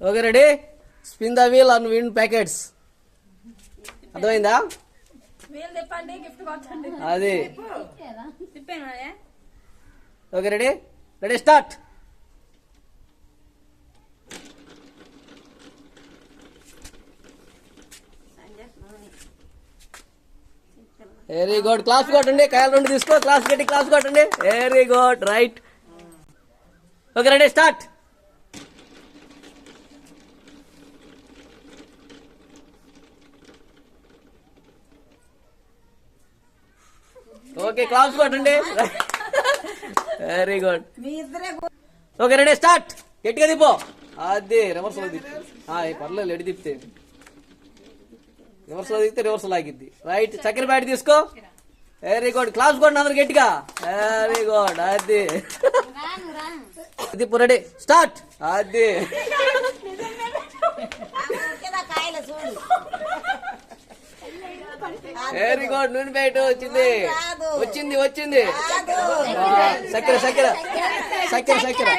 Okay ready, spin the wheel and win packets. అర్థమైందా? అది okay ready, ready start. Very good, claps కొట్టండి. కాయలు రెండు తీసుకో, క్లాస్ కట్టి క్లాస్ కొట్టండి. Very good, right. Okay ready start. Okay claps కొట్టండి. Very good. Okay ready start. గట్టిగా తిప్పో. అదే రివర్స్ లో తిప్పి పర్లేదు, ఎడి తిప్పితే రివర్స్ లో తిప్పితే రివర్స్ లాగిద్ది. రైట్, చక్కెర ప్యాకెట్ తీసుకో. వెరీ గుడ్, క్లాస్ కొట్టండి అందరు గట్టిగా. వెరీ గుడ్, అది తిప్పు. Ready start. అది వెరీ గుడ్, నూనె ప్యాకెట్ వచ్చింది వచ్చింది వచ్చింది. చక్కెర చక్కెర చక్కెర చక్కెర చక్కెర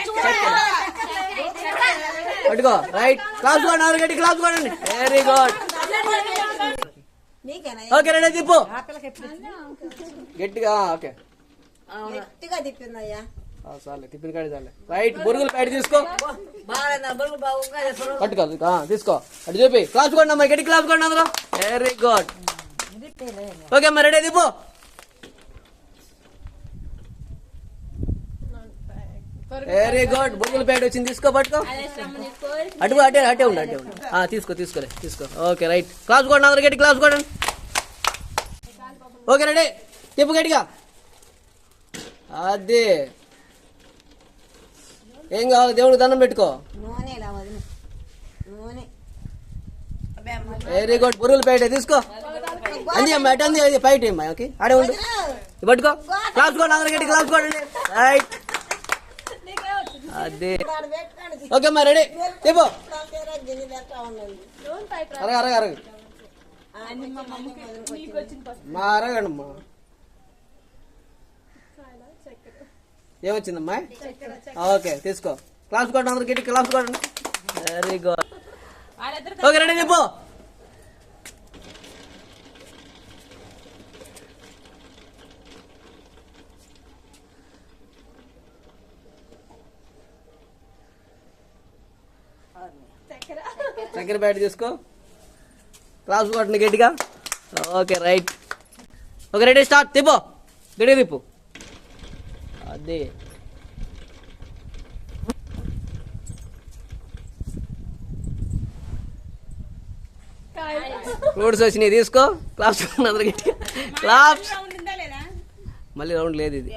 పట్టుకో. రైట్, క్లాస్ కొట్టండి గట్టి, క్లాస్ కొట్టండి. Very good. ఓకే రెడీ తిప్పు గట్టిగా. ఓకే చాలే, తిప్పిన కాడి చాలే. రైట్, బొరుగులు ప్యాకెట్ తీసుకో. పట్టుకో తీసుకో. అటు చూపి క్లాస్ కొట్టండి అమ్మా, గట్టి క్లాస్ కొట్టండి అందరూ. Very good. ఓకే అమ్మా రెడీ తిప్పు. వెరీ గుడ్, బొరుగుల ప్యాకెట్ వచ్చింది తీసుకో. పట్టుకో. అటు అటే అటే ఉండు, అటే ఉండు. తీసుకో తీసుకోలే తీసుకో. ఓకే రైట్, క్లాస్ కొట్టండి అందరూ గట్టి, క్లాస్ కొట్టండి. ఓకే రెడీ తిప్పు గట్టిగా. అది ఏం కావాలి, దేవుడికి దండం పెట్టుకో. వెరీ గుడ్, బొరుగుల ప్యాకెట్ తీసుకో. అంది అమ్మ, అటు అంది. అది ప్యాకెట్ అమ్మా, ఓకే ఆడే ఉండు. పట్టుకో, క్లాస్ కొట్టండి అందరూ గట్టి, క్లాస్ కొట్టండి. రైట్, అదే ఓకే అమ్మా రెడీ తిప్పు. అరగ అరగ అరగ మా అరగండి అమ్మా. ఏమొచ్చిందమ్మా? ఓకే తీసుకో, క్లాస్ కొట్టండి అందరు గట్టి, క్లాస్ కొట్టండి. Very good. ఓకే రెడీ తిప్పు. చక్కెర ప్యాకెట్ తీసుకో, క్లాస్ కొట్టండి గట్టిగా. Okay right. Okay ready start. తిప్పు గట్టిగా తిప్పు. అదే ఫ్రూట్స్ వచ్చినాయి తీసుకో, క్లాస్ కొట్టండి అందరు గట్టిగా. క్లాస్ మళ్ళీ రౌండ్ లేదు ఇది.